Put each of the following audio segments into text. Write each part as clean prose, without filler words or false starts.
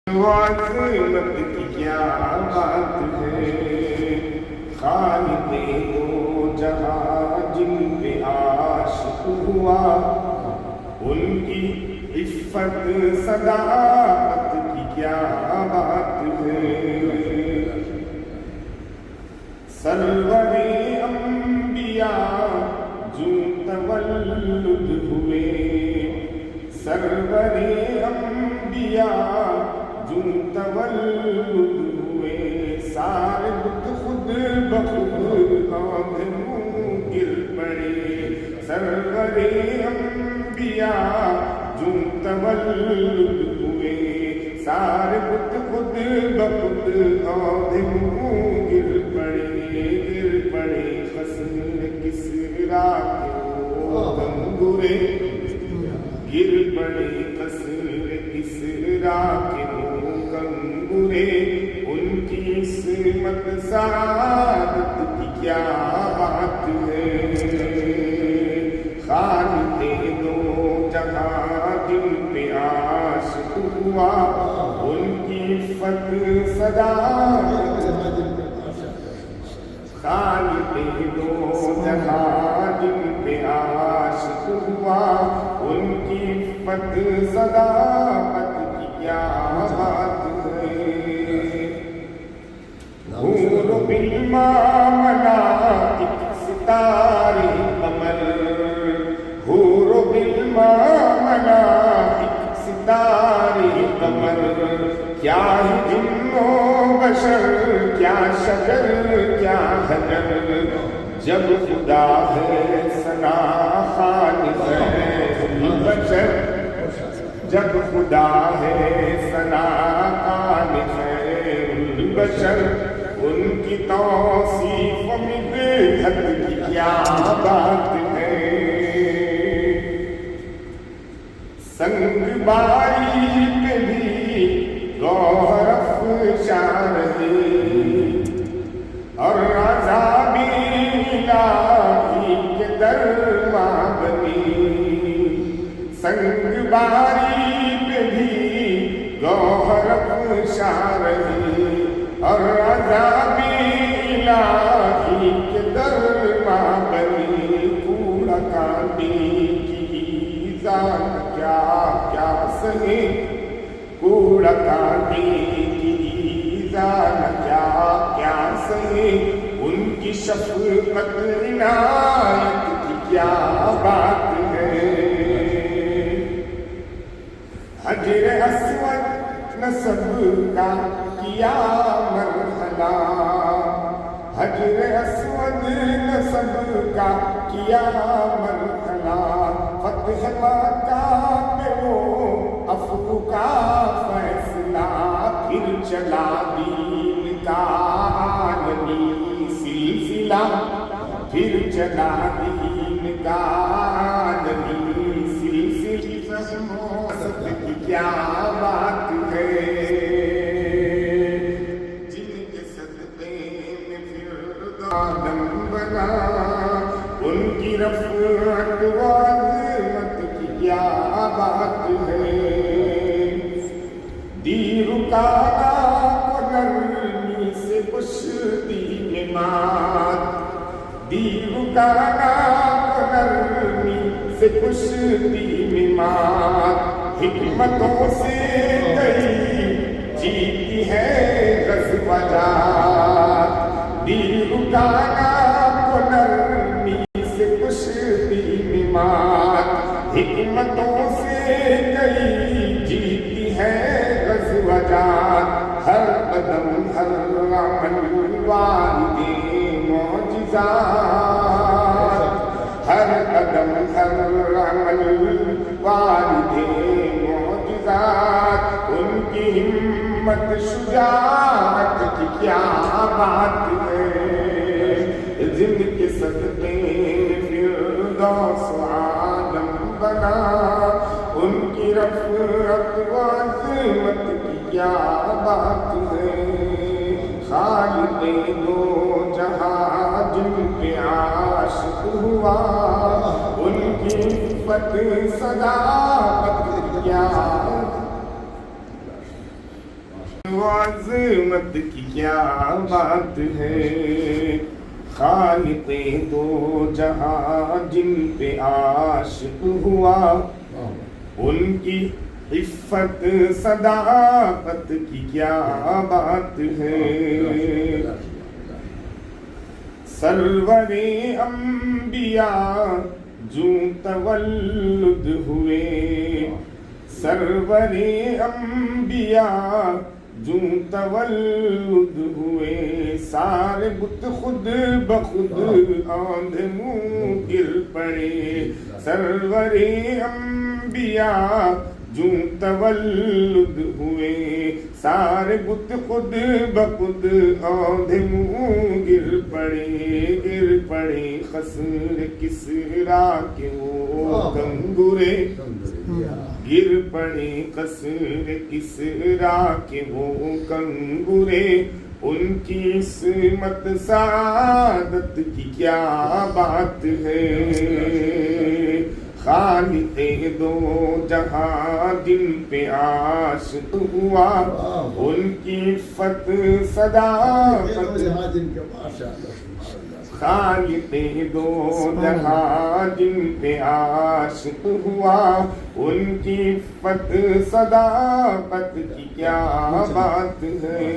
عظمت کی کیا بات ہے، خالق دو جہاں جن پہ عاشق ہوا، ان کی عفت صداقت کی کیا بات ہے۔ سرور انبیاء جو تولد ہوئے، سرور انبیاء جو تولد ہوئے، سارے بت خود بخود آدھوں گر پڑے۔ سرور انبیاء جو تولد ہوئے، سارے بت خود بخود آدھوں گر پڑے۔ خصم کسریٰ کے گنگورے گر پڑے، قصر کسریٰ کے گنگورے، ان کی عصمت سعادت کی کیا بات ہے۔ خالق دو جہاں جن پہ عاشق ہوا، ان کی عفت صداقت، خالق دو جہاں جن پہ عاشق ہوا، ان کی عفت صداقت کی کیا بات ہے۔ نور بالماء ملائک ستارے قمر، حور بالماء ملائک ستارے قمر، کیا ہی جن و بشر، کیا شجر کیا حجر، جب خدا ہے ثنا خالق ہے البشر، جب خدا ہے ثنا خالق ہے البشر، ان کی توصیف و مدحت کی کیا بات ہے۔ سنگ باری پہ بھی گوہر افشاں رہے، اور عذاب الہی کے درماں بنی۔ سنگ باری پہ بھی گوہر افشاں رہے، اور عذاب الہی کے درماں بنی۔ کوڑا کانٹی کی ذات کیا کیا سہے، کوڑا کانٹی کی ذات کیا کیا سہے، ان کی شفقت عنایت کی کیا بات ہے۔ حجر اسود نسب کا کیا مرحلہ، حجر اسود نسب کا کیا مرحلہ، فتح مکہ پہ وہ عفو کا فیصلہ، پھر چلا دین کا عالمی سلسلہ، پھر چلا دین کا عالمی سلسلہ، سب کی کیا بات ہے۔ جن کے صدقے میں پھر آدم بنا، ان کی رفعت و عظمت کی کیا بات ہے۔ دیر کالا کو نرمی سے کشتی میں مات، دیر کالا کو نرمی سے کشتی میں مات، حکمتوں سے کئی جیتی ہے غزوہ جات۔ دیر کالا کو نرمی سے کشتی میں مات، حکمتوں سے کئی جیتی ہے غزوہ جات۔ ہر قدم ہر عمل والدین معجزات، ہر قدم ہر عمل والدین معجزات، ان کی ہمت شجاعت کی کیا بات ہے۔ جن کے صدقے فردوس عالم بنا، ان کی رفعت و عظمت کی کیا بات ہے۔ خالق دو جہاں جن پہ عاشق ہوا، ان کی عفت صداقت کی کیا عظمت کی کیا بات ہے، خالق دو جہاں جن پہ عاشق ہوا، ان کی عفت صداقت کی کیا بات ہے۔ سرور انبیاء جو تولد ہوئے، سرور انبیاء جو تولد ہوئے، سارے بت خود بخود آندھ منہ گر پڑے۔ سرور انبیاء جو تولد ہوئے، سارے بت خود بخود آندھ منہ گر پڑے۔ خسر کسریٰ کے وہ کنگرے گر پڑے، قصر کسریٰ کے وہ کنگرے، ان کی عصمت سعادت کی کیا بات ہے۔ خالق دو جہاں جن پہ عاشق ہوا، ان کی عفت صداقت، خالق دو جہاں جن پہ عاشق ہوا، ان کی عفت صداقت کی کیا بات ہے۔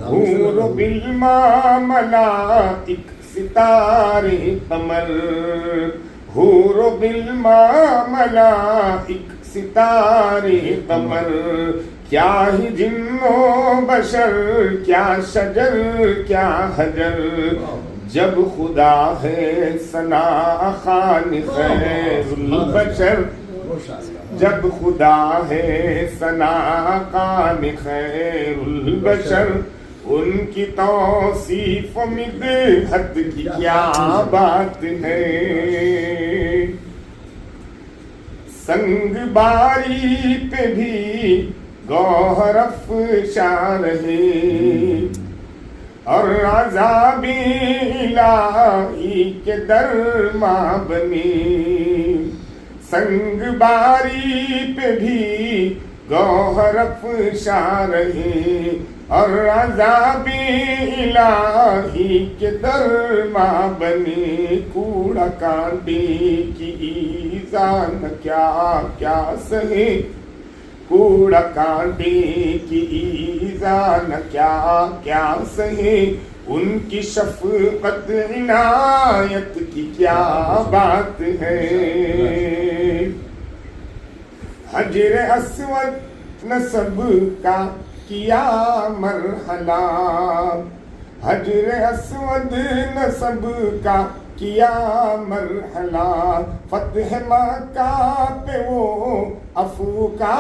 حور بالماء ملائک ستارے قمر، حور بالماء ملائک ستارے قمر، کیا ہی جن و بشر، کیا شجر کیا حجر، جب خدا ہے ثنا خالق خیر البشر، جب خدا ہے ثنا خالق خیر البشر، ان کی توصیف و مدحت کی کیا بات ہے۔ سنگ باری پہ بھی گوہر افشاں رہے، اور عذاب الہی کے درماں بنے۔ سنگ باری پہ بھی گوہر افشاں رہے، اور عذاب الہی کے درماں بنے۔ کوڑا کانٹے کی ایذا نہ کیا سہے، کوڑا کانٹے کی ایذا نہ کیا سہے، ان کی شفقت عنایت کی کیا بات ہے۔ حجر اسود نسب کا کیا مرحلہ، حجر اسود نسب کا کیا مرحلہ، فتح مکہ پہ وہ عفو کا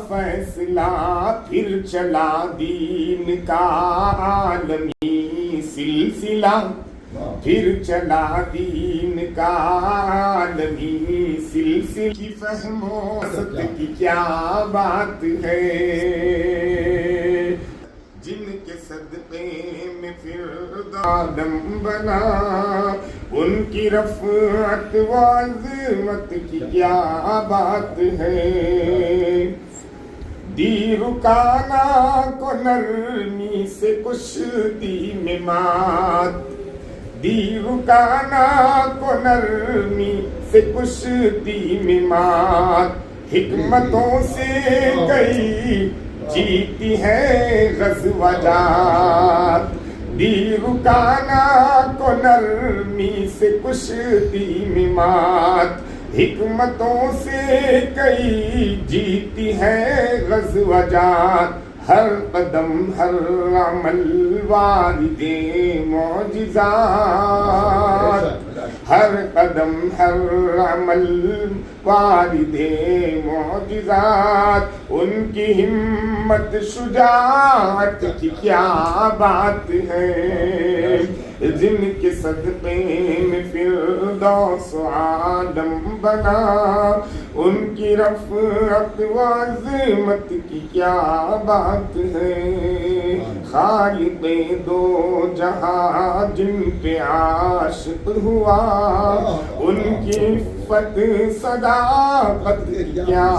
فیصلہ، پھر چلا دین کا عالمی سلسلہ، پھر چلا دین کا عالمی سلسلہ۔ کی فہم و وسط کی کیا بات ہے، جن کے صدقے میں پھر آدم بنا، ان کی رفعت و عظمت کی کیا بات ہے۔ دی رکانا کو نرمی سے کشتی میں مات، دی رکانا کو نرمی سے کشتی میں مات، حکمتوں سے کئی جیتی ہے غزوہ جات۔ دی رکانا کو نرمی سے کشتی میں مات، حکمتوں سے کئی جیتی ہے غزوہ جات۔ ہر قدم ہر عمل والد معجزات، ہر قدم ہر عمل والد معجزات، ان کی ہمت شجاعت کی کیا بات ہے۔ جن کے صدقے میں فردوس عالم بنا، ان کی رفعت و عظمت کی کیا بات ہے۔ خالق دو جہاں جن پہ عاشق ہوا، ان کی عفت صداقت کیا